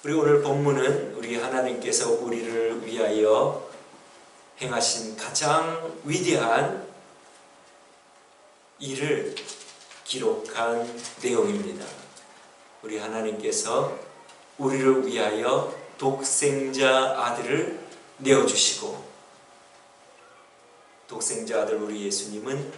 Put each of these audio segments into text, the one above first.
우리 오늘 본문은 우리 하나님께서 우리를 위하여 행하신 가장 위대한 일을 기록한 내용입니다. 우리 하나님께서 우리를 위하여 독생자 아들을 내어주시고, 독생자 아들 우리 예수님은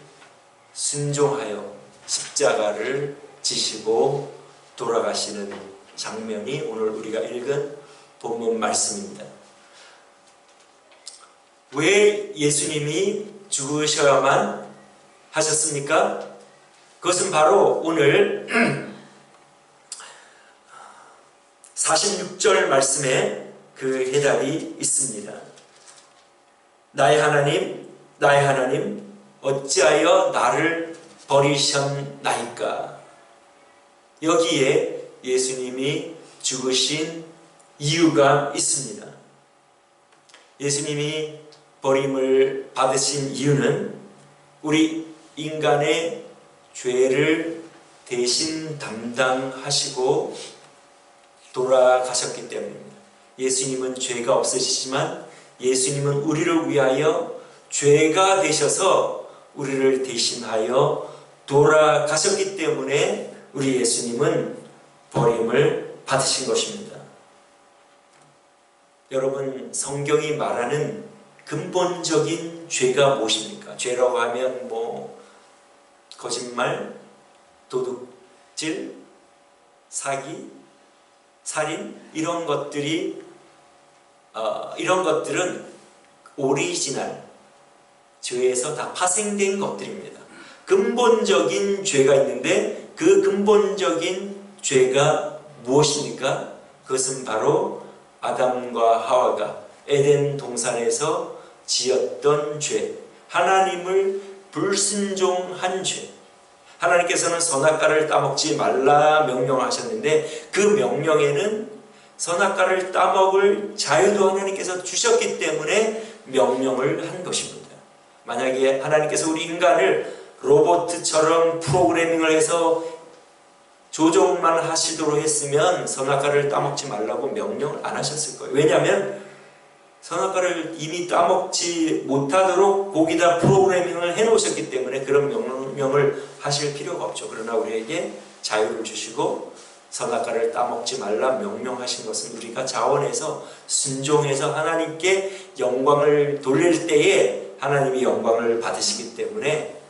순종하여 십자가를 지시고 돌아가시는 장면이 오늘 우리가 읽은 본문 말씀입니다. 왜 예수님이 죽으셔야만 하셨습니까? 그것은 바로 오늘 46절 말씀에 그 해답이 있습니다. 나의 하나님, 나의 하나님, 어찌하여 나를 버리셨나이까? 여기에 예수님이 죽으신 이유가 있습니다. 예수님이 버림을 받으신 이유는 우리 인간의 죄를 대신 담당하시고 돌아가셨기 때문입니다. 예수님은 죄가 없으시지만 예수님은 우리를 위하여 죄가 되셔서 우리를 대신하여 돌아가셨기 때문에 우리 예수님은 버림을 받으신 것입니다. 여러분, 성경이 말하는 근본적인 죄가 무엇입니까? 죄라고 하면 거짓말, 도둑질, 사기, 살인, 이런 것들은 오리지널 죄에서 다 파생된 것들입니다. 근본적인 죄가 있는데 그 근본적인 죄가 무엇입니까? 그것은 바로 아담과 하와가 에덴 동산에서 지었던 죄, 하나님을 불순종한 죄. 하나님께서는 선악과를 따먹지 말라 명령하셨는데 그 명령에는 선악과를 따먹을 자유도 하나님께서 주셨기 때문에 명령을 한 것입니다. 만약에 하나님께서 우리 인간을 로봇처럼 프로그래밍을 해서 조종만 하시도록 했으면 선악과를 따먹지 말라고 명령을 안 하셨을 거예요. 왜냐하면 선악과를 이미 따먹지 못하도록 거기다 프로그래밍을 해놓으셨기 때문에 그런 명령을 하실 필요가 없죠. 그러나 우리에게 자유를 주시고 선악과를 따먹지 말라 명령하신 것은 우리가 자원해서 순종해서 하나님께 영광을 돌릴 때에 하나님이 영광을 받으시기 때문에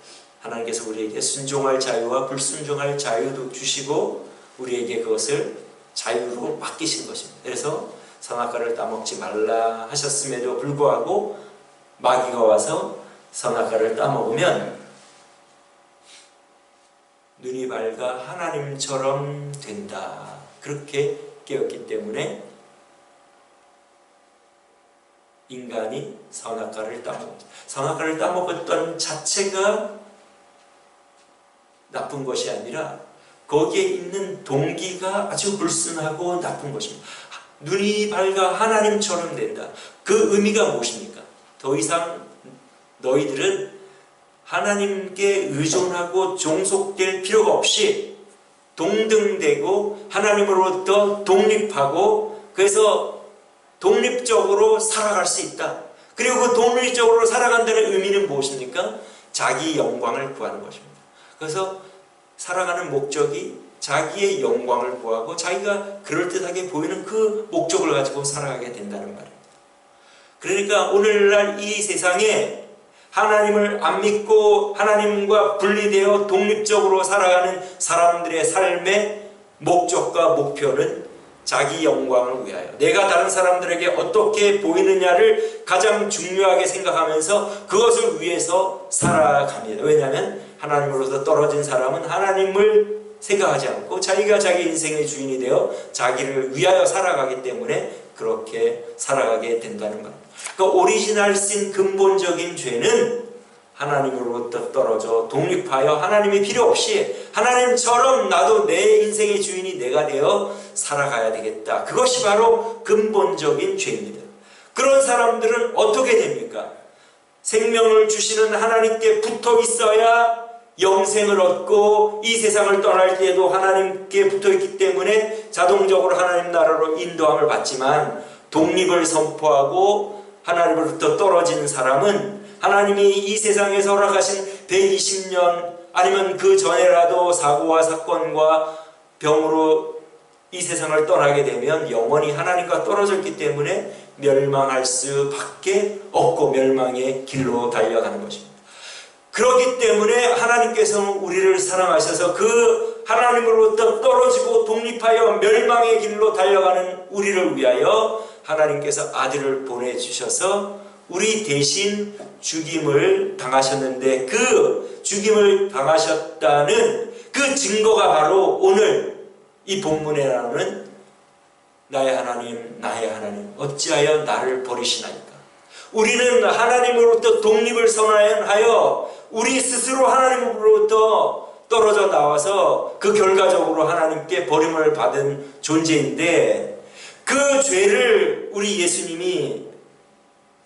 하나님께서 우리에게 순종할 자유와 불순종할 자유도 주시고 우리에게 그것을 자유로 맡기신 것입니다. 그래서 선악과를 따먹지 말라 하셨음에도 불구하고 마귀가 와서 선악과를 따먹으면 눈이 밝아 하나님처럼 된다. 그렇게 깨었기 때문에 인간이 선악과를 따먹었다. 선악과를 따먹었던 자체가 나쁜 것이 아니라 거기에 있는 동기가 아주 불순하고 나쁜 것입니다. 눈이 밝아 하나님처럼 된다. 그 의미가 무엇입니까? 더 이상 너희들은 하나님께 의존하고 종속될 필요가 없이 동등되고 하나님으로부터 독립하고 그래서 독립적으로 살아갈 수 있다. 그리고 그 독립적으로 살아간다는 의미는 무엇입니까? 자기 영광을 구하는 것입니다. 그래서 살아가는 목적이 자기의 영광을 구하고 자기가 그럴듯하게 보이는 그 목적을 가지고 살아가게 된다는 말입니다. 그러니까 오늘날 이 세상에 하나님을 안 믿고 하나님과 분리되어 독립적으로 살아가는 사람들의 삶의 목적과 목표는 자기 영광을 위하여 내가 다른 사람들에게 어떻게 보이느냐를 가장 중요하게 생각하면서 그것을 위해서 살아갑니다. 왜냐하면 하나님으로부터 떨어진 사람은 하나님을 생각하지 않고 자기가 자기 인생의 주인이 되어 자기를 위하여 살아가기 때문에 그렇게 살아가게 된다는 겁니다. 그러니까 오리지널 신 근본적인 죄는 하나님으로부터 떨어져 독립하여 하나님이 필요 없이 하나님처럼 나도 내 인생의 주인이 내가 되어 살아가야 되겠다. 그것이 바로 근본적인 죄입니다. 그런 사람들은 어떻게 됩니까? 생명을 주시는 하나님께 붙어 있어야 영생을 얻고 이 세상을 떠날 때에도 하나님께 붙어있기 때문에 자동적으로 하나님 나라로 인도함을 받지만, 독립을 선포하고 하나님으로부터 떨어지는 사람은 하나님이 이 세상에서 허락하신 120년 아니면 그 전에라도 사고와 사건과 병으로 이 세상을 떠나게 되면 영원히 하나님과 떨어졌기 때문에 멸망할 수밖에 없고 멸망의 길로 달려가는 것입니다. 그렇기 때문에 하나님께서는 우리를 사랑하셔서 그 하나님으로부터 떨어지고 독립하여 멸망의 길로 달려가는 우리를 위하여 하나님께서 아들을 보내주셔서 우리 대신 죽임을 당하셨는데, 그 죽임을 당하셨다는 그 증거가 바로 오늘 이 본문에 나오는 나의 하나님, 나의 하나님, 어찌하여 나를 버리시나이까. 우리는 하나님으로부터 독립을 선언하여 우리 스스로 하나님으로부터 떨어져 나와서 그 결과적으로 하나님께 버림을 받은 존재인데, 그 죄를 우리 예수님이,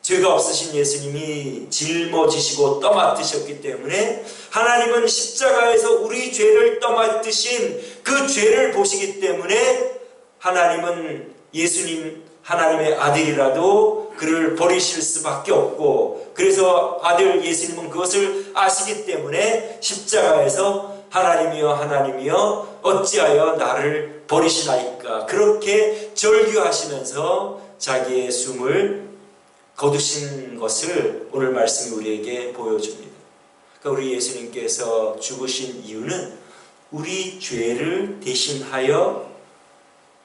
죄가 없으신 예수님이 짊어지시고 떠맡으셨기 때문에 하나님은 십자가에서 우리 죄를 떠맡으신 그 죄를 보시기 때문에 하나님은 예수님, 하나님의 아들이라도 그를 버리실 수밖에 없고, 그래서 아들 예수님은 그것을 아시기 때문에 십자가에서 하나님이여 하나님이여 어찌하여 나를 버리시나이까, 그렇게 절규하시면서 자기의 숨을 거두신 것을 오늘 말씀이 우리에게 보여줍니다. 그러니까 우리 예수님께서 죽으신 이유는 우리 죄를 대신하여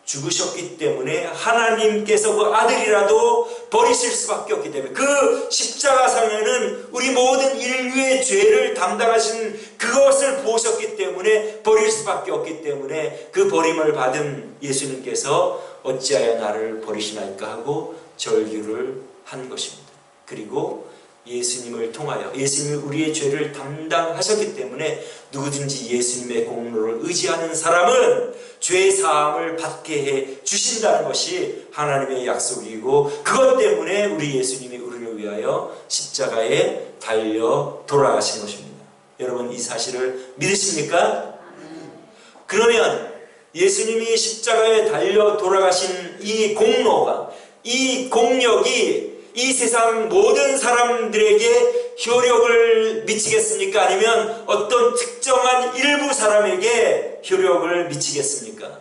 죽으셨기 때문에, 하나님께서 그 아들이라도 버리실 수밖에 없기 때문에, 그 십자가상에는 우리 모든 인류의 죄를 담당하신 그것을 보셨기 때문에 버릴 수밖에 없기 때문에, 그 버림을 받은 예수님께서 어찌하여 나를 버리시나이까 하고 절규를 한 것입니다. 그리고 예수님을 통하여, 예수님이 우리의 죄를 담당하셨기 때문에 누구든지 예수님의 공로를 의지하는 사람은 죄 사함을 받게 해 주신다는 것이 하나님의 약속이고, 그것 때문에 우리 예수님이 우리를 위하여 십자가에 달려 돌아가신 것입니다. 여러분, 이 사실을 믿으십니까? 그러면 예수님이 십자가에 달려 돌아가신 이 공로가, 이 공력이 이 세상 모든 사람들에게 효력을 미치겠습니까? 아니면 어떤 특정한 일부 사람에게 효력을 미치겠습니까?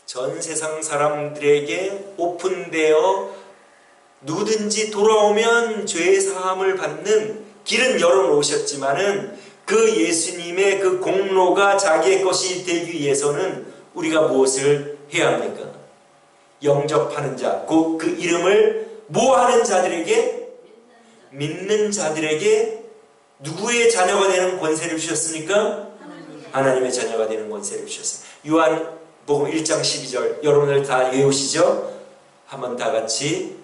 전 세상 사람들에게 오픈되어 누구든지 돌아오면 죄 사함을 받는 길은 열어놓으셨지만은, 그 예수님의 그 공로가 자기의 것이 되기 위해서는 우리가 무엇을 해야 합니까? 영접하는 자, 그 이름을 뭐하는 자들에게? 믿는 자들에게 누구의 자녀가 되는 권세를 주셨습니까? 하나님의 자녀가 되는 권세를 주셨습니다. 요한복음 1장 12절 여러분들 다 외우시죠? 한번 다 같이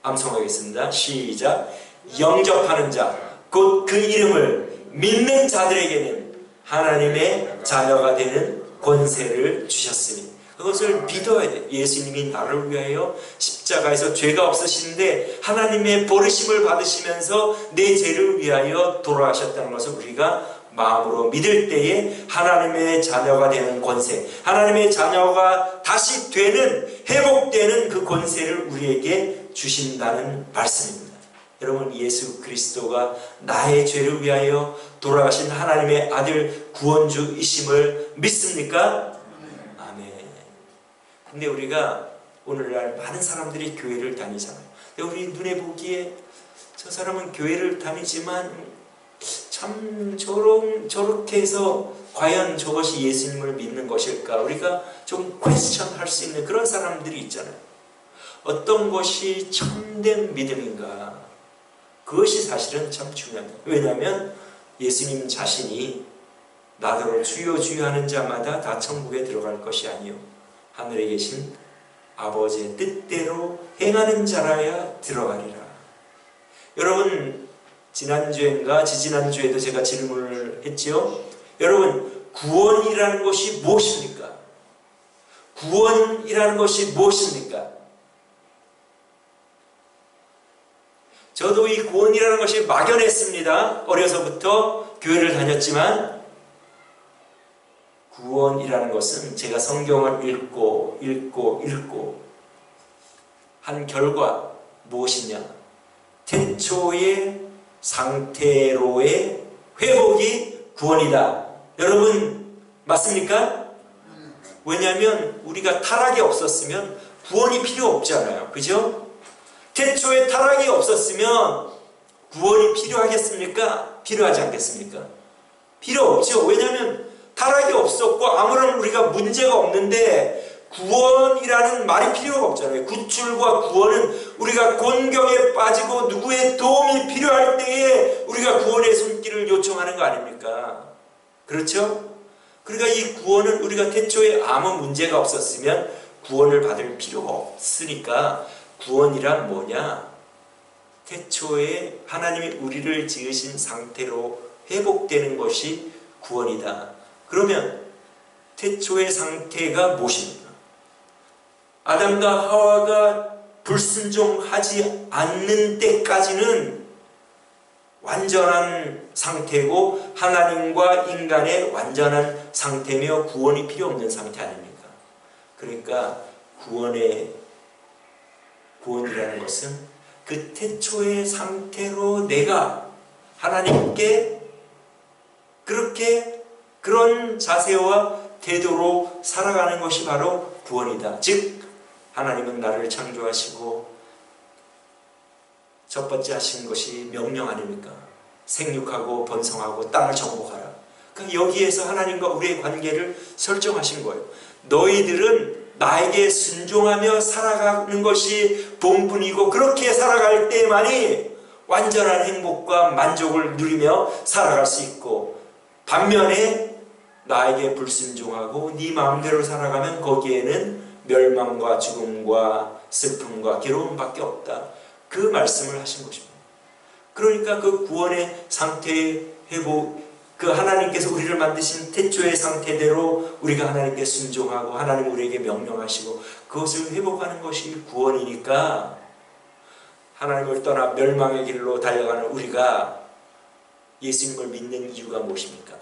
암송하겠습니다. 시작. 영접하는 자, 곧 그 이름을 믿는 자들에게는 하나님의 자녀가 되는 권세를 주셨으니, 그것을 믿어야 돼. 예수님이 나를 위하여 십자가에서 죄가 없으신데 하나님의 버리심을 받으시면서 내 죄를 위하여 돌아가셨다는 것을 우리가 마음으로 믿을 때에 하나님의 자녀가 되는 권세, 하나님의 자녀가 다시 되는, 회복되는 그 권세를 우리에게 주신다는 말씀입니다. 여러분, 예수 그리스도가 나의 죄를 위하여 돌아가신 하나님의 아들 구원주이심을 믿습니까? 근데 우리가 오늘날 많은 사람들이 교회를 다니잖아요. 근데 우리 눈에 보기에 저 사람은 교회를 다니지만 참 저렇게 해서 과연 저것이 예수님을 믿는 것일까? 우리가 좀 퀘스천 할 수 있는 그런 사람들이 있잖아요. 어떤 것이 참된 믿음인가? 그것이 사실은 참 중요합니다. 왜냐하면 예수님 자신이 나더러 주여 주여 하는 자마다 다 천국에 들어갈 것이 아니요 하늘에 계신 아버지의 뜻대로 행하는 자라야 들어가리라. 여러분, 지난주인가 지지난주에도 제가 질문을 했지요. 여러분, 구원이라는 것이 무엇입니까? 구원이라는 것이 무엇입니까? 저도 이 구원이라는 것이 막연했습니다. 어려서부터 교회를 다녔지만 구원이라는 것은 제가 성경을 읽고 한 결과 무엇이냐? 태초의 상태로의 회복이 구원이다. 여러분 맞습니까? 왜냐하면 우리가 타락이 없었으면 구원이 필요 없잖아요. 그죠? 태초에 타락이 없었으면 구원이 필요하겠습니까? 필요하지 않겠습니까? 필요 없죠. 왜냐하면 타락이 없었고 아무런 우리가 문제가 없는데 구원이라는 말이 필요가 없잖아요. 구출과 구원은 우리가 곤경에 빠지고 누구의 도움이 필요할 때에 우리가 구원의 손길을 요청하는 거 아닙니까? 그렇죠? 그러니까 이 구원은 우리가 태초에 아무 문제가 없었으면 구원을 받을 필요가 없으니까 구원이란 뭐냐? 태초에 하나님이 우리를 지으신 상태로 회복되는 것이 구원이다. 그러면 태초의 상태가 무엇입니까? 아담과 하와가 불순종하지 않는 때까지는 완전한 상태고 하나님과 인간의 완전한 상태며 구원이 필요 없는 상태 아닙니까? 그러니까 구원이라는 것은 그 태초의 상태로 내가 하나님께 그런 자세와 태도로 살아가는 것이 바로 구원이다. 즉 하나님은 나를 창조하시고 첫 번째 하신 것이 명령 아닙니까? 생육하고 번성하고 땅을 정복하라. 그러니까 여기에서 하나님과 우리의 관계를 설정하신 거예요. 너희들은 나에게 순종하며 살아가는 것이 본분이고 그렇게 살아갈 때만이 완전한 행복과 만족을 누리며 살아갈 수 있고, 반면에 나에게 불순종하고 네 마음대로 살아가면 거기에는 멸망과 죽음과 슬픔과 괴로움밖에 없다. 그 말씀을 하신 것입니다. 그러니까 그 구원의 상태의 회복, 그 하나님께서 우리를 만드신 태초의 상태대로 우리가 하나님께 순종하고 하나님 우리에게 명령하시고 그것을 회복하는 것이 구원이니까, 하나님을 떠나 멸망의 길로 달려가는 우리가 예수님을 믿는 이유가 무엇입니까?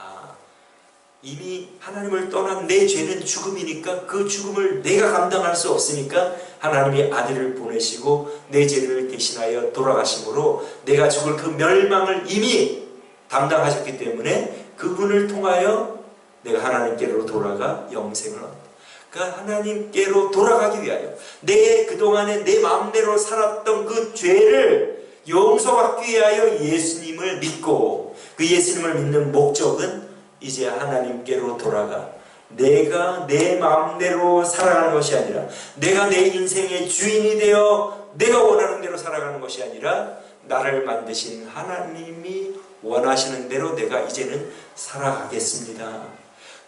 이미 하나님을 떠난 내 죄는 죽음이니까 그 죽음을 내가 감당할 수 없으니까 하나님이 아들을 보내시고 내 죄를 대신하여 돌아가심으로 내가 죽을 그 멸망을 이미 담당하셨기 때문에 그분을 통하여 내가 하나님께로 돌아가 영생을 얻는다. 그러니까 하나님께로 돌아가기 위하여 그동안에 내 마음대로 살았던 그 죄를 용서받기 위하여 예수님을 믿고, 그 예수님을 믿는 목적은 이제 하나님께로 돌아가 내가 내 마음대로 살아가는 것이 아니라, 내가 내 인생의 주인이 되어 내가 원하는 대로 살아가는 것이 아니라 나를 만드신 하나님이 원하시는 대로 내가 이제는 살아가겠습니다.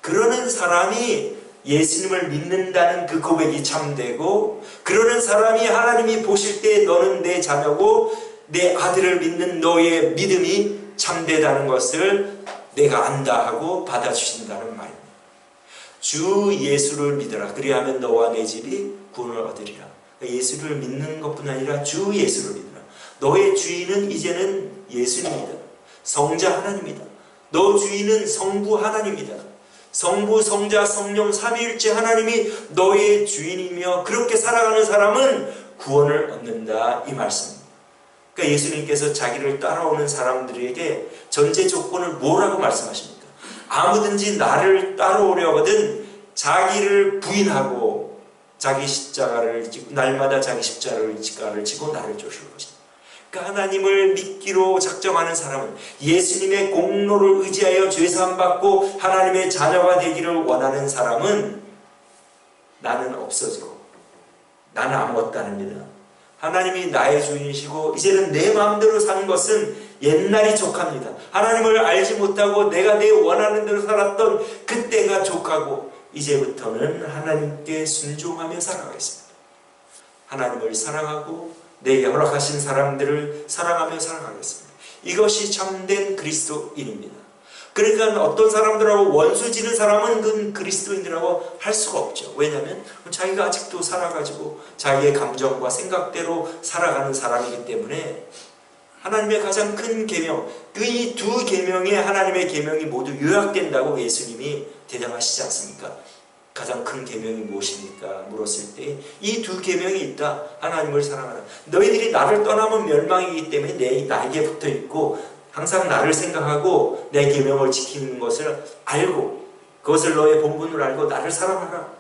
그러는 사람이 예수님을 믿는다는 그 고백이 참되고, 그러는 사람이 하나님이 보실 때 너는 내 자녀고 내 아들을 믿는 너의 믿음이 참되다는 것을 내가 안다 하고 받아주신다는 말입니다. 주 예수를 믿어라. 그리하면 너와 내 집이 구원을 얻으리라. 예수를 믿는 것뿐 아니라 주 예수를 믿어라. 너의 주인은 이제는 예수님이다. 성자 하나님이다. 너 주인은 성부 하나님이다. 성부, 성자, 성령 삼위일체 하나님이 너의 주인이며 그렇게 살아가는 사람은 구원을 얻는다, 이 말씀입니다. 그러니까 예수님께서 자기를 따라오는 사람들에게 전제 조건을 뭐라고 말씀하십니까? 아무든지 나를 따라오려거든 자기를 부인하고 자기 십자가를 지고 날마다 자기 십자가를 지고 나를 쫓을 것이다. 그러니까 하나님을 믿기로 작정하는 사람은, 예수님의 공로를 의지하여 죄사함 받고 하나님의 자녀가 되기를 원하는 사람은 나는 없어지고 나는 아무것도 아닙니다. 하나님이 나의 주인이시고 이제는 내 마음대로 사는 것은 옛날이 족합니다. 하나님을 알지 못하고 내가 내 원하는 대로 살았던 그때가 족하고, 이제부터는 하나님께 순종하며 살아가겠습니다. 하나님을 사랑하고 내게 허락하신 사람들을 사랑하며 살아가겠습니다. 이것이 참된 그리스도인입니다. 그러니까 어떤 사람들하고 원수 지는 사람은 그건 그리스도인이라고 할 수가 없죠. 왜냐하면 자기가 아직도 살아가지고 자기의 감정과 생각대로 살아가는 사람이기 때문에 하나님의 가장 큰 계명, 그 이 두 계명에 하나님의 계명이 모두 요약된다고 예수님이 대답하시지 않습니까? 가장 큰 계명이 무엇입니까? 물었을 때 이 두 계명이 있다. 하나님을 사랑하라. 너희들이 나를 떠나면 멸망이기 때문에 나에게 붙어있고 항상 나를 생각하고 내 계명을 지키는 것을 알고 그것을 너의 본분으로 알고 나를 사랑하라.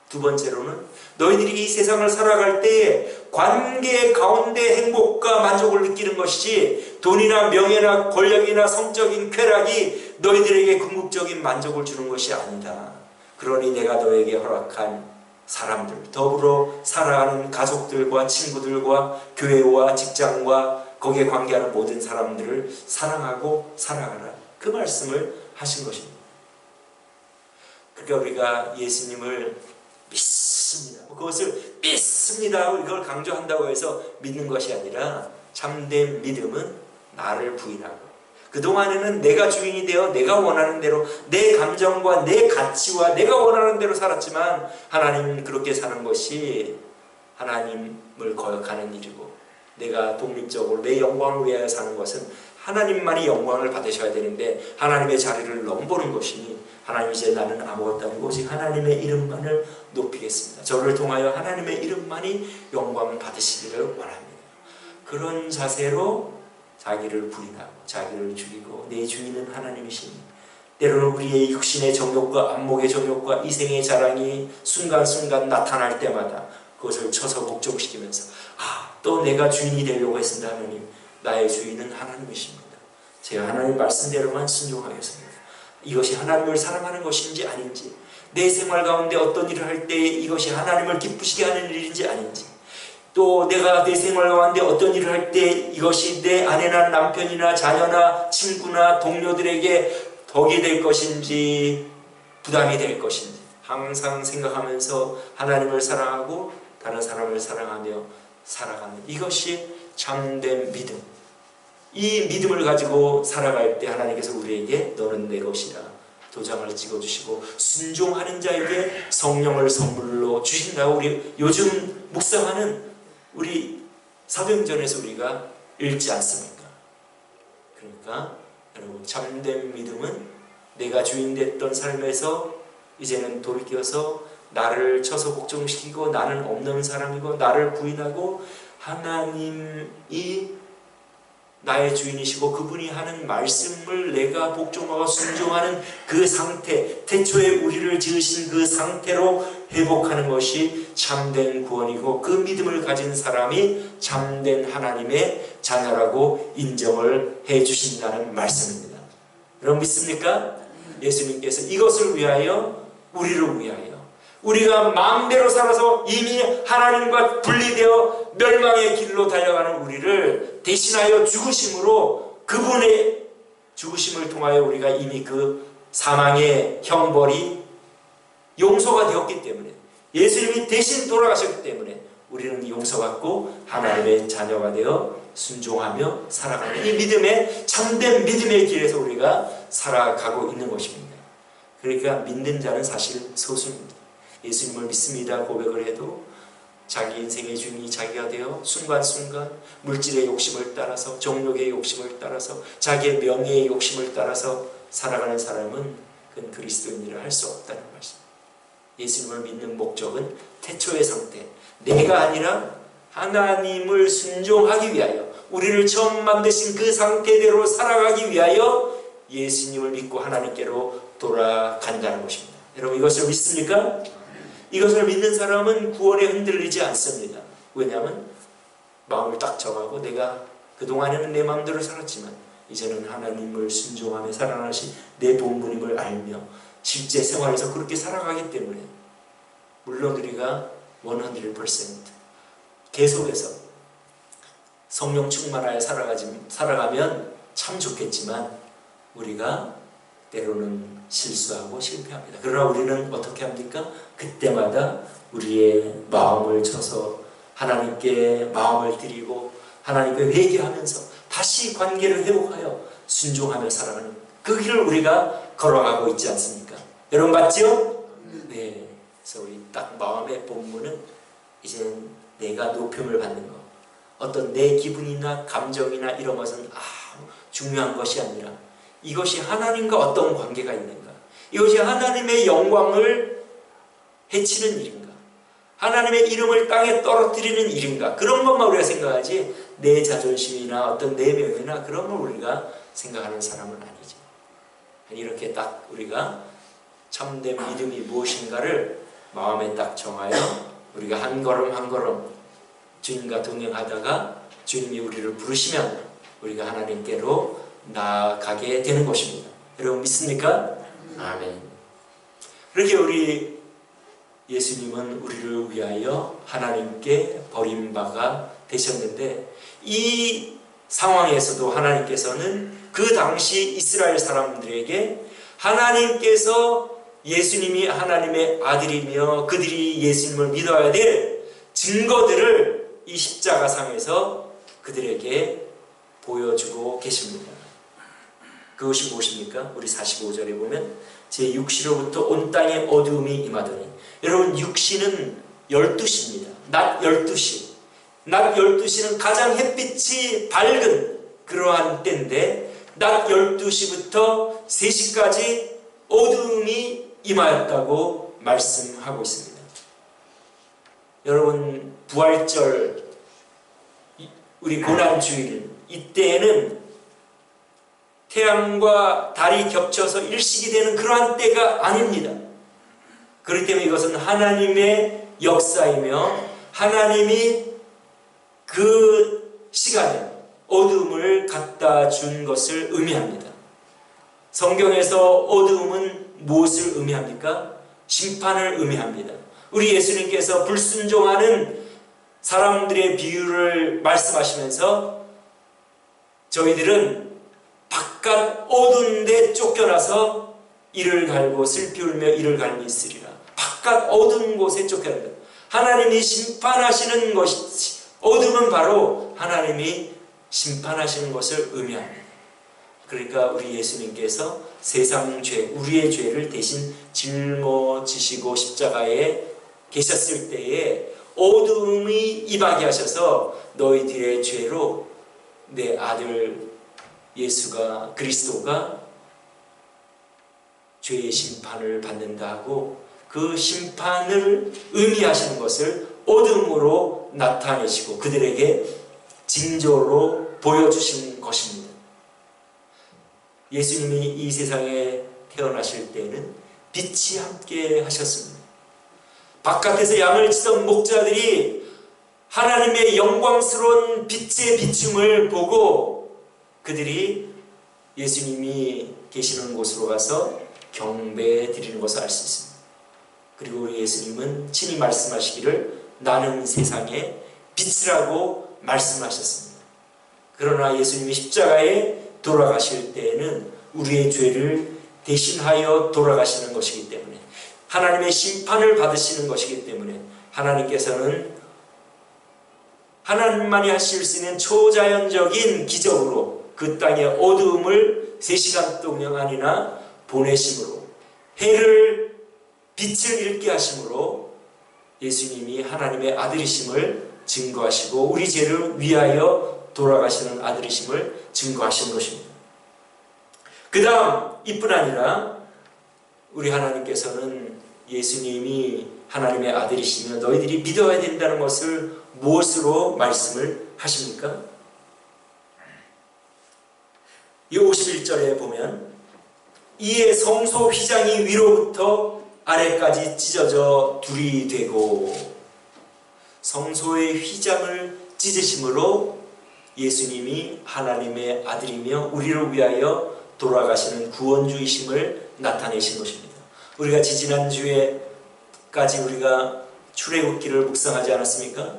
두 번째로는 너희들이 이 세상을 살아갈 때에 관계 가운데 행복과 만족을 느끼는 것이지 돈이나 명예나 권력이나 성적인 쾌락이 너희들에게 궁극적인 만족을 주는 것이 아니다. 그러니 내가 너에게 허락한 사람들, 더불어 살아가는 가족들과 친구들과 교회와 직장과 거기에 관계하는 모든 사람들을 사랑하고 살아가라. 그 말씀을 하신 것입니다. 그러니까 우리가 예수님을 믿습니다. 그것을 믿습니다. 이걸 강조한다고 해서 믿는 것이 아니라 참된 믿음은 나를 부인하고 그동안에는 내가 주인이 되어 내가 원하는 대로 내 감정과 내 가치와 내가 원하는 대로 살았지만 하나님은 그렇게 사는 것이 하나님을 거역하는 일이고 내가 독립적으로 내 영광을 위하여 사는 것은 하나님만이 영광을 받으셔야 되는데 하나님의 자리를 넘보는 것이니 하나님 이제 나는 아무것도 아니고 오직 하나님의 이름만을 높이겠습니다. 저를 통하여 하나님의 이름만이 영광을 받으시기를 원합니다. 그런 자세로 자기를 부인하고 자기를 죽이고 내 주인은 하나님이시니 때로는 우리의 육신의 정욕과 안목의 정욕과 이생의 자랑이 순간순간 나타날 때마다 그것을 쳐서 복종시키면서 또 내가 주인이 되려고 했습니다. 하나님 나의 주인은 하나님이십니다. 제가 하나님 말씀대로만 순종하겠습니다. 이것이 하나님을 사랑하는 것인지 아닌지 내 생활 가운데 어떤 일을 할 때 이것이 하나님을 기쁘시게 하는 일인지 아닌지 또 내가 내 생활 가운데 어떤 일을 할 때 이것이 내 아내나 남편이나 자녀나 친구나 동료들에게 덕이 될 것인지 부담이 될 것인지 항상 생각하면서 하나님을 사랑하고 다른 사람을 사랑하며 살아가는 이것이 참된 믿음. 이 믿음을 가지고 살아갈 때 하나님께서 우리에게 너는 내 것이라 도장을 찍어주시고 순종하는 자에게 성령을 선물로 주신다고 우리 요즘 묵상하는 우리 사도행전에서 우리가 읽지 않습니까? 그러니까 여러분 참된 믿음은 내가 주인 됐던 삶에서 이제는 돌이켜서 나를 쳐서 복종시키고 나는 없는 사람이고 나를 부인하고 하나님이 나의 주인이시고 그분이 하는 말씀을 내가 복종하고 순종하는 그 상태, 태초에 우리를 지으신 그 상태로 회복하는 것이 참된 구원이고 그 믿음을 가진 사람이 참된 하나님의 자녀라고 인정을 해주신다는 말씀입니다. 여러분 믿습니까? 예수님께서 이것을 위하여 우리를 위하여 우리가 마음대로 살아서 이미 하나님과 분리되어 멸망의 길로 달려가는 우리를 대신하여 죽으심으로 그분의 죽으심을 통하여 우리가 이미 그 사망의 형벌이 용서가 되었기 때문에 예수님이 대신 돌아가셨기 때문에 우리는 용서받고 하나님의 자녀가 되어 순종하며 살아가는 이 믿음의 참된 믿음의 길에서 우리가 살아가고 있는 것입니다. 그러니까 믿는 자는 사실 소수입니다. 예수님을 믿습니다 고백을 해도 자기 인생의 주인이 자기가 되어 순간순간 물질의 욕심을 따라서 정욕의 욕심을 따라서 자기의 명예의 욕심을 따라서 살아가는 사람은 그건 그리스도인이라 할 수 없다는 말씀입니다. 예수님을 믿는 목적은 태초의 상태 내가 아니라 하나님을 순종하기 위하여 우리를 처음 만드신 그 상태대로 살아가기 위하여 예수님을 믿고 하나님께로 돌아간다는 것입니다. 여러분 이것을 믿습니까? 이것을 믿는 사람은 구원에 흔들리지 않습니다. 왜냐하면 마음을 딱 정하고 내가 그동안에는 내 마음대로 살았지만 이제는 하나님을 순종하며 살아가신 내 본분임을 알며 실제 생활에서 그렇게 살아가기 때문에 물론 우리가 100% 계속해서 성령 충만하여 살아가면 참 좋겠지만 우리가 때로는 실수하고 실패합니다. 그러나 우리는 어떻게 합니까? 그때마다 우리의 마음을 쳐서 하나님께 마음을 드리고 하나님께 회개하면서 다시 관계를 회복하여 순종하며 살아가는 그 길을 우리가 걸어가고 있지 않습니까? 여러분 맞죠? 네. 그래서 우리 딱 마음의 본문은 이제 내가 높임을 받는 것 어떤 내 기분이나 감정이나 이런 것은 중요한 것이 아니라 이것이 하나님과 어떤 관계가 있는가, 이것이 하나님의 영광을 해치는 일인가, 하나님의 이름을 땅에 떨어뜨리는 일인가, 그런 것만 우리가 생각하지 내 자존심이나 어떤 내 명예나 그런 걸 우리가 생각하는 사람은 아니죠. 이렇게 딱 우리가 참된 믿음이 무엇인가를 마음에 딱 정하여 우리가 한 걸음 한 걸음 주님과 동행하다가 주님이 우리를 부르시면 우리가 하나님께로 나아가게 되는 것입니다. 여러분 믿습니까? 아멘. 그렇게 우리 예수님은 우리를 위하여 하나님께 버림바가 되셨는데, 이 상황에서도 하나님께서는 그 당시 이스라엘 사람들에게 하나님께서 예수님이 하나님의 아들이며 그들이 예수님을 믿어야 될 증거들을 이 십자가상에서 그들에게 보여주고 계십니다. 그것이 무엇입니까? 우리 45절에 보면 제6시로부터 온 땅에 어두움이 임하더니, 여러분 6시는 12시입니다. 낮 12시. 낮 12시는 가장 햇빛이 밝은 그러한 때인데, 낮 12시부터 3시까지 어두움이 임하였다고 말씀하고 있습니다. 여러분 부활절, 우리 고난주일, 이때에는 태양과 달이 겹쳐서 일식이 되는 그러한 때가 아닙니다. 그렇기 때문에 이것은 하나님의 역사이며 하나님이 그 시간에 어두움을 갖다 준 것을 의미합니다. 성경에서 어두움은 무엇을 의미합니까? 심판을 의미합니다. 우리 예수님께서 불순종하는 사람들의 비유를 말씀하시면서 저희들은 바깥 어두운 데 쫓겨나서 이를 갈고 슬피 울며 이를 갈미 있으리라. 바깥 어두운 곳에 쫓겨난다. 하나님이 심판하시는 것이, 어둠은 바로 하나님이 심판하시는 것을 의미합니다. 그러니까 우리 예수님께서 세상 죄, 우리의 죄를 대신 짊어지시고 십자가에 계셨을 때에 어두움이 임하게 하셔서 너희들의 죄로 내 아들 예수가, 그리스도가 죄의 심판을 받는다 하고, 그 심판을 의미하시는 것을 어둠으로 나타내시고 그들에게 징조로 보여주신 것입니다. 예수님이 이 세상에 태어나실 때에는 빛이 함께 하셨습니다. 바깥에서 양을 치던 목자들이 하나님의 영광스러운 빛의 비춤을 보고 그들이 예수님이 계시는 곳으로 가서 경배해 드리는 것을 알 수 있습니다. 그리고 우리 예수님은 친히 말씀하시기를 나는 세상의 빛이라고 말씀하셨습니다. 그러나 예수님이 십자가에 돌아가실 때에는 우리의 죄를 대신하여 돌아가시는 것이기 때문에, 하나님의 심판을 받으시는 것이기 때문에 하나님께서는 하나님만이 하실 수 있는 초자연적인 기적으로 그 땅의 어두움을 3시간 동안이나 보내심으로, 해를 빛을 잃게 하심으로 예수님이 하나님의 아들이심을 증거하시고 우리 죄를 위하여 돌아가시는 아들이심을 증거하시는 것입니다. 그 다음 이뿐 아니라 우리 하나님께서는 예수님이 하나님의 아들이시며 너희들이 믿어야 된다는 것을 무엇으로 말씀을 하십니까? 이 51절에 보면 이에 성소 휘장이 위로부터 아래까지 찢어져 둘이 되고, 성소의 휘장을 찢으심으로 예수님이 하나님의 아들이며 우리를 위하여 돌아가시는 구원주이심을 나타내신 것입니다. 우리가 지지난주에까지 우리가 출애굽기를 묵상하지 않았습니까?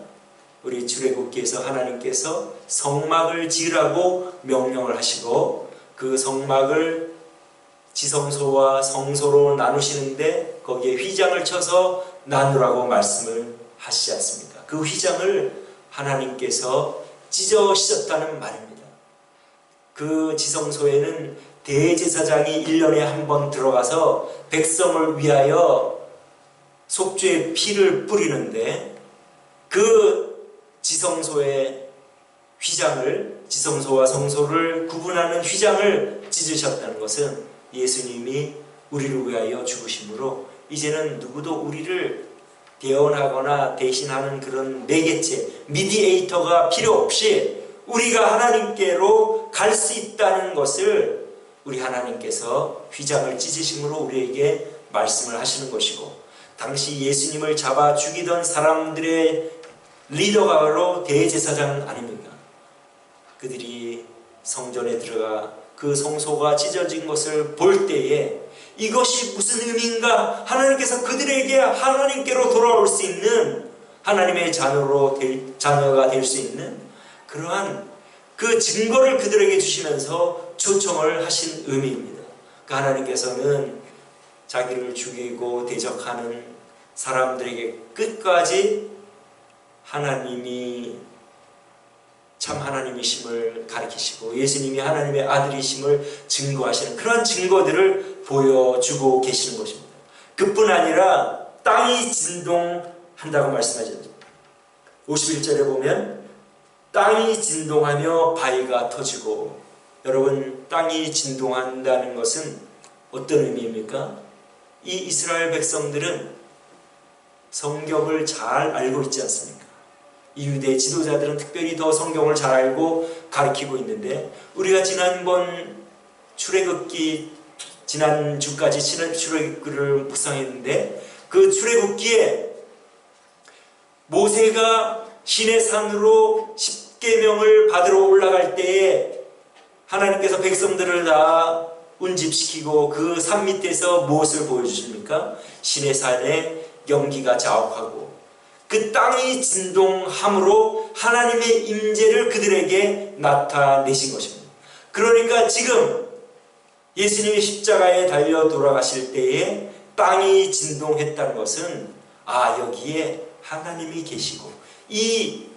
우리 출애굽기에서 하나님께서 성막을 지으라고 명령을 하시고 그 성막을 지성소와 성소로 나누시는데 거기에 휘장을 쳐서 나누라고 말씀을 하시지 않습니까? 그 휘장을 하나님께서 찢어시셨다는 말입니다. 그 지성소에는 대제사장이 1년에 한 번 들어가서 백성을 위하여 속죄의 피를 뿌리는데, 그 지성소에 휘장을, 지성소와 성소를 구분하는 휘장을 찢으셨다는 것은 예수님이 우리를 위하여 죽으심으로 이제는 누구도 우리를 대언하거나 대신하는 그런 매개체, 미디에이터가 필요 없이 우리가 하나님께로 갈 수 있다는 것을 우리 하나님께서 휘장을 찢으심으로 우리에게 말씀을 하시는 것이고, 당시 예수님을 잡아 죽이던 사람들의 리더가 바로 대제사장 아닙니까? 그들이 성전에 들어가 그 성소가 찢어진 것을 볼 때에 이것이 무슨 의미인가? 하나님께서 그들에게 하나님께로 돌아올 수 있는 하나님의 자녀가 될 수 있는 그러한 그 증거를 그들에게 주시면서 초청을 하신 의미입니다. 그 하나님께서는 자기를 죽이고 대적하는 사람들에게 끝까지 하나님이 참 하나님이심을 가르치시고 예수님이 하나님의 아들이심을 증거하시는 그러한 증거들을 보여주고 계시는 것입니다. 그뿐 아니라 땅이 진동한다고 말씀하셨죠. 51절에 보면 땅이 진동하며 바위가 터지고, 여러분, 땅이 진동한다는 것은 어떤 의미입니까? 이 이스라엘 백성들은 성경을 잘 알고 있지 않습니까? 이 유대 지도자들은 특별히 더 성경을 잘 알고 가르치고 있는데, 우리가 지난번 출애굽기 지난주까지 출애굽기를 묵상했는데, 그 출애굽기에 모세가 시내산으로 십계명을 받으러 올라갈 때에 하나님께서 백성들을 다 운집시키고 그 산 밑에서 무엇을 보여주십니까? 시내산에 연기가 자욱하고 그 땅이 진동함으로 하나님의 임재를 그들에게 나타내신 것입니다. 그러니까 지금 예수님이 십자가에 달려 돌아가실 때에 땅이 진동했다는 것은 여기에 하나님이 계시고 이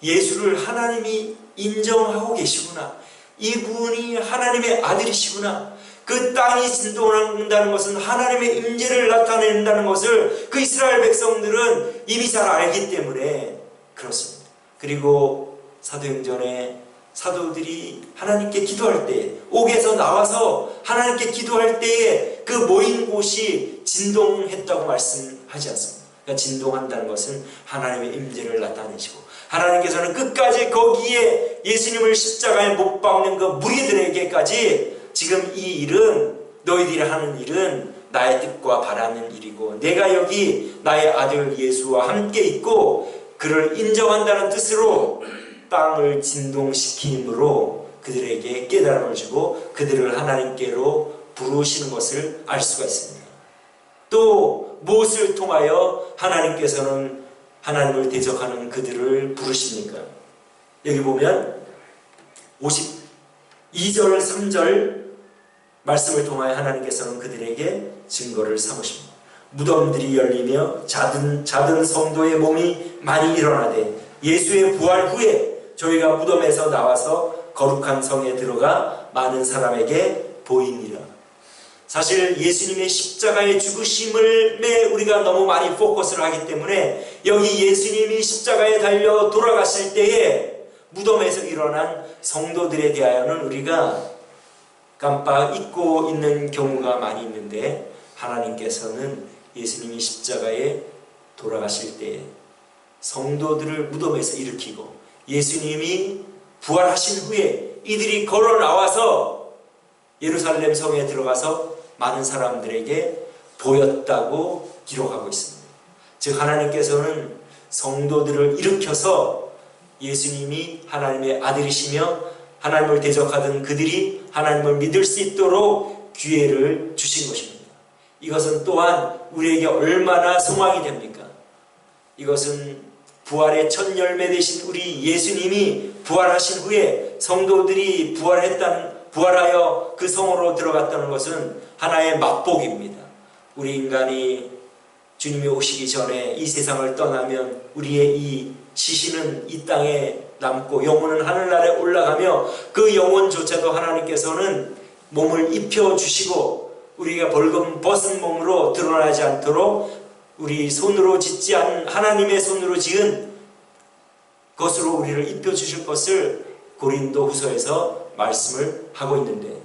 예수를 하나님이 인정하고 계시구나, 이분이 하나님의 아들이시구나, 그 땅이 진동한다는 것은 하나님의 임재를 나타낸다는 것을 그 이스라엘 백성들은 이미 잘 알기 때문에 그렇습니다. 그리고 사도행전에 사도들이 하나님께 기도할 때, 옥에서 나와서 하나님께 기도할 때에 그 모인 곳이 진동했다고 말씀하지 않습니다. 그러니까 진동한다는 것은 하나님의 임재를 나타내시고, 하나님께서는 끝까지 거기에 예수님을 십자가에 못 박는 그 무리들에게까지 지금 이 일은, 너희들이 하는 일은 나의 뜻과 바라는 일이고 내가 여기 나의 아들 예수와 함께 있고 그를 인정한다는 뜻으로 땅을 진동시킴으로 그들에게 깨달음을 주고 그들을 하나님께로 부르시는 것을 알 수가 있습니다. 또 무엇을 통하여 하나님께서는 하나님을 대적하는 그들을 부르십니까? 여기 보면 52절 3절 말씀을 통하여 하나님께서는 그들에게 증거를 삼으십니다. 무덤들이 열리며 자든 성도의 몸이 많이 일어나되 예수의 부활 후에 저희가 무덤에서 나와서 거룩한 성에 들어가 많은 사람에게 보이니라. 사실 예수님의 십자가의 죽으심에 우리가 너무 많이 포커스를 하기 때문에 여기 예수님이 십자가에 달려 돌아가실 때에 무덤에서 일어난 성도들에 대하여는 우리가 깜빡 잊고 있는 경우가 많이 있는데, 하나님께서는 예수님이 십자가에 돌아가실 때 성도들을 무덤에서 일으키고 예수님이 부활하신 후에 이들이 걸어 나와서 예루살렘 성에 들어가서 많은 사람들에게 보였다고 기록하고 있습니다. 즉 하나님께서는 성도들을 일으켜서 예수님이 하나님의 아들이시며 하나님을 대적하던 그들이 하나님을 믿을 수 있도록 기회를 주신 것입니다. 이것은 또한 우리에게 얼마나 소망이 됩니까? 이것은 부활의 첫 열매 되신 우리 예수님이 부활하신 후에 성도들이 부활하여 그 성으로 들어갔다는 것은 하나의 맛복입니다. 우리 인간이 주님이 오시기 전에 이 세상을 떠나면 우리의 이 시신은 이 땅에 남고 영혼은 하늘나라에 올라가며 그 영혼조차도 하나님께서는 몸을 입혀주시고 우리가 벌금 벗은 몸으로 드러나지 않도록 우리 손으로 짓지 않은 하나님의 손으로 지은 것으로 우리를 입혀주실 것을 고린도 후서에서 말씀을 하고 있는데,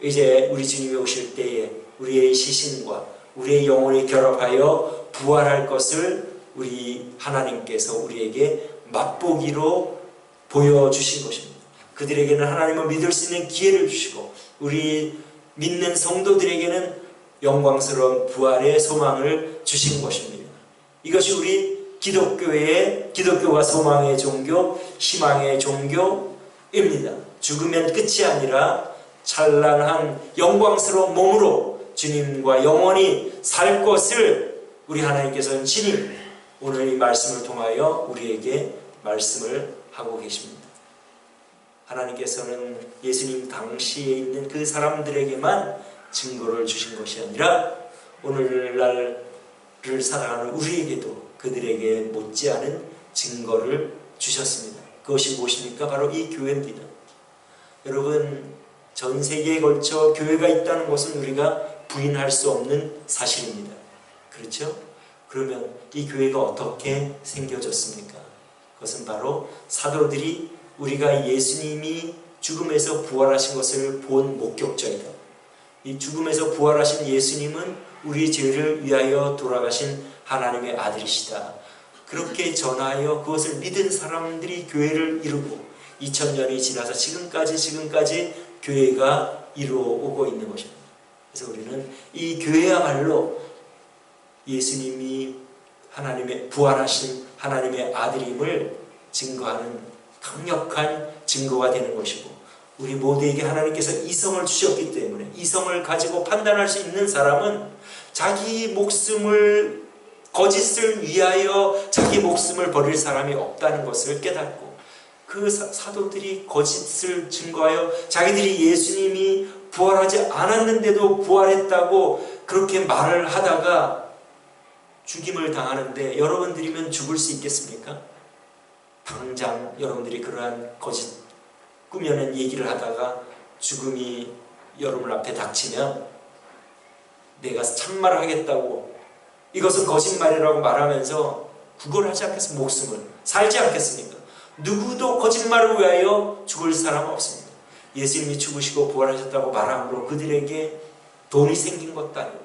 이제 우리 주님이 오실 때에 우리의 시신과 우리의 영혼이 결합하여 부활할 것을 우리 하나님께서 우리에게 맛보기로 보여주신 것입니다. 그들에게는 하나님을 믿을 수 있는 기회를 주시고 우리 믿는 성도들에게는 영광스러운 부활의 소망을 주신 것입니다. 이것이 우리 기독교가 소망의 종교, 희망의 종교입니다. 죽으면 끝이 아니라 찬란한 영광스러운 몸으로 주님과 영원히 살 것을 우리 하나님께서는 친히 오늘 이 말씀을 통하여 우리에게 말씀을 하고 계십니다. 하나님께서는 예수님 당시에 있는 그 사람들에게만 증거를 주신 것이 아니라 오늘날을 살아가는 우리에게도 그들에게 못지않은 증거를 주셨습니다. 그것이 무엇입니까? 바로 이 교회입니다. 여러분, 전 세계에 걸쳐 교회가 있다는 것은 우리가 부인할 수 없는 사실입니다. 그렇죠? 그러면 이 교회가 어떻게 생겨졌습니까? 그것은 바로 사도들이 우리가 예수님이 죽음에서 부활하신 것을 본 목격자이다. 이 죽음에서 부활하신 예수님은 우리 죄를 위하여 돌아가신 하나님의 아들이시다. 그렇게 전하여 그것을 믿은 사람들이 교회를 이루고 2000년이 지나서 지금까지 교회가 이루어오고 있는 것입니다. 그래서 우리는 이 교회야말로 예수님이 부활하신 하나님의 아들임을 증거하는 강력한 증거가 되는 것이고, 우리 모두에게 하나님께서 이성을 주셨기 때문에 이성을 가지고 판단할 수 있는 사람은 자기 목숨을 거짓을 위하여 자기 목숨을 버릴 사람이 없다는 것을 깨닫고, 그 사도들이 거짓을 증거하여 자기들이 예수님이 부활하지 않았는데도 부활했다고 그렇게 말을 하다가 죽임을 당하는데, 여러분들이면 죽을 수 있겠습니까? 당장 여러분들이 그러한 거짓 꾸며낸 얘기를 하다가 죽음이 여러분 앞에 닥치면 내가 참말을 하겠다고 이것은 거짓말이라고 말하면서 구걸하지 않겠습니까? 목숨을 살지 않겠습니까? 누구도 거짓말을 위하여 죽을 사람은 없습니다. 예수님이 죽으시고 부활하셨다고 말함으로 그들에게 돈이 생긴 것도 아니고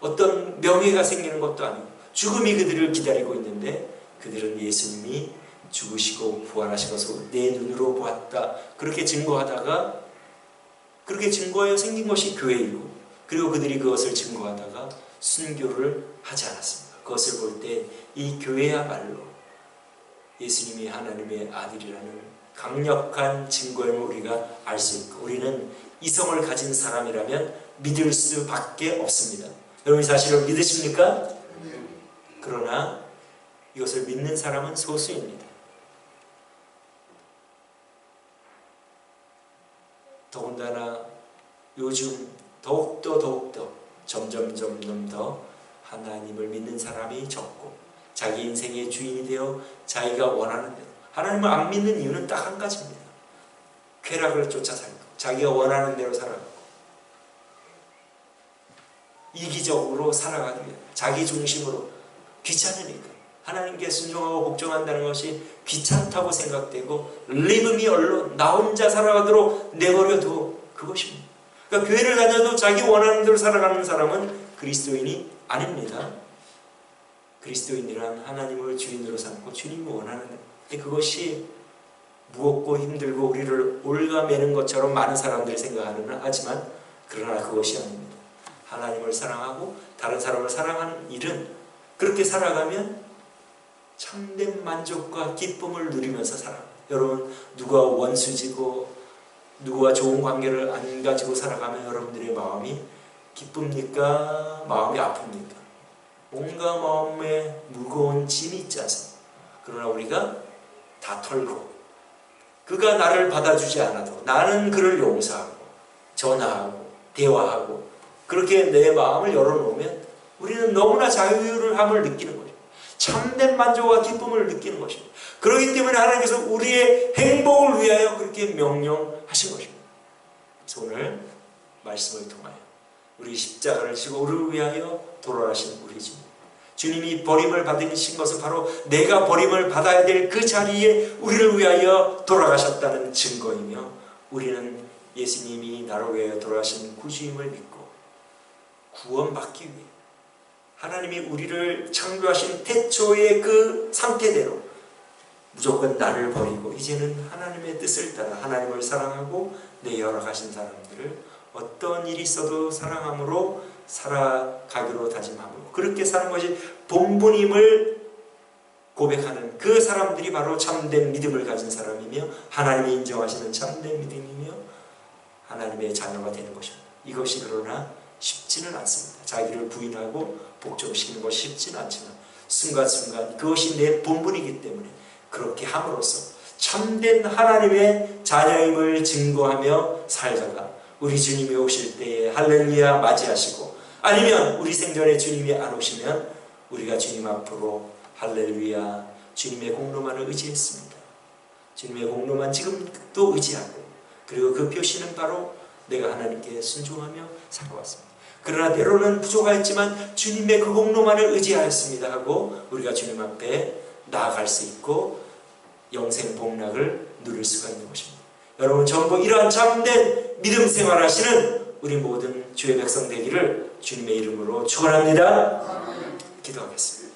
어떤 명예가 생기는 것도 아니고 죽음이 그들을 기다리고 있는데, 그들은 예수님이 죽으시고 부활하신 것을 내 눈으로 보았다, 그렇게 증거하다가, 그렇게 증거하여 생긴 것이 교회이고, 그리고 그들이 그것을 증거하다가 순교를 하지 않았습니다. 그것을 볼 때 이 교회야말로 예수님이 하나님의 아들이라는 강력한 증거임을 우리가 알 수 있고, 우리는 이성을 가진 사람이라면 믿을 수밖에 없습니다. 여러분 이 사실을 믿으십니까? 그러나 이것을 믿는 사람은 소수입니다. 더군다나 요즘 더욱더 점점 더 하나님을 믿는 사람이 적고, 자기 인생의 주인이 되어 자기가 원하는 대로, 하나님을 안 믿는 이유는 딱 한 가지입니다. 쾌락을 쫓아 살고 자기가 원하는 대로 살아가고 이기적으로 살아가기 위해 자기 중심으로, 귀찮으니까 하나님께 순종하고 복종한다는 것이 귀찮다고 생각되고 Leave me alone, 나 혼자 살아가도록 내버려둬, 그것입니다. 그러니까 교회를 다녀도 자기 원하는 대로 살아가는 사람은 그리스도인이 아닙니다. 그리스도인이란 하나님을 주인으로 삼고 주님이 원하는 대로, 그것이 무겁고 힘들고 우리를 올가매는 것처럼 많은 사람들이 하지만 그러나 그것이 아닙니다. 하나님을 사랑하고 다른 사람을 사랑하는 일은, 그렇게 살아가면 참된 만족과 기쁨을 누리면서 살아갑니다. 여러분, 누가 원수지고 누구와 좋은 관계를 안 가지고 살아가면 여러분들의 마음이 기쁩니까? 마음이 아픕니까? 뭔가 마음에 무거운 짐이 있지 않습니까? 그러나 우리가 다 털고, 그가 나를 받아주지 않아도 나는 그를 용서하고 전화하고 대화하고 그렇게 내 마음을 열어놓으면 우리는 너무나 자유함을 느끼는 거죠. 참된 만족과 기쁨을 느끼는 것입니다. 그렇기 때문에 하나님께서 우리의 행복을 위하여 그렇게 명령하신 것입니다. 그래서 오늘 말씀을 통하여 우리 십자가를 지고 우리를 위하여 돌아가신 우리 주님, 주님이 버림을 받으신 것은 바로 내가 버림을 받아야 될 그 자리에 우리를 위하여 돌아가셨다는 증거이며, 우리는 예수님이 나를 위하여 돌아가신 구주임을 믿고 구원받기 위해 하나님이 우리를 창조하신 태초의 그 상태대로 무조건 나를 버리고 이제는 하나님의 뜻을 따라 하나님을 사랑하고 내어가신 사람들을 어떤 일이 있어도 사랑함으로 살아가기로 다짐함으로 그렇게 사는 것이 본분임을 고백하는 그 사람들이 바로 참된 믿음을 가진 사람이며 하나님이 인정하시는 참된 믿음이며 하나님의 자녀가 되는 것입니다. 이것이 그러나 쉽지는 않습니다. 자기를 부인하고 복종시키는 것이 쉽지는 않지만 순간순간 그것이 내 본분이기 때문에 그렇게 함으로써 참된 하나님의 자녀임을 증거하며 살다가 우리 주님이 오실 때에 할렐루야 맞이하시고, 아니면 우리 생전에 주님이 안 오시면 우리가 주님 앞으로 할렐루야 주님의 공로만을 의지했습니다. 주님의 공로만 지금도 의지하고, 그리고 그 표시는 바로 내가 하나님께 순종하며 살아왔습니다. 그러나 때로는 부족하였지만 주님의 그 공로만을 의지하였습니다 하고 우리가 주님 앞에 나아갈 수 있고 영생 복락을 누릴 수가 있는 것입니다. 여러분, 전부 이러한 참된 믿음 생활하시는 우리 모든 주의 백성 되기를 주님의 이름으로 축원합니다. 기도하겠습니다.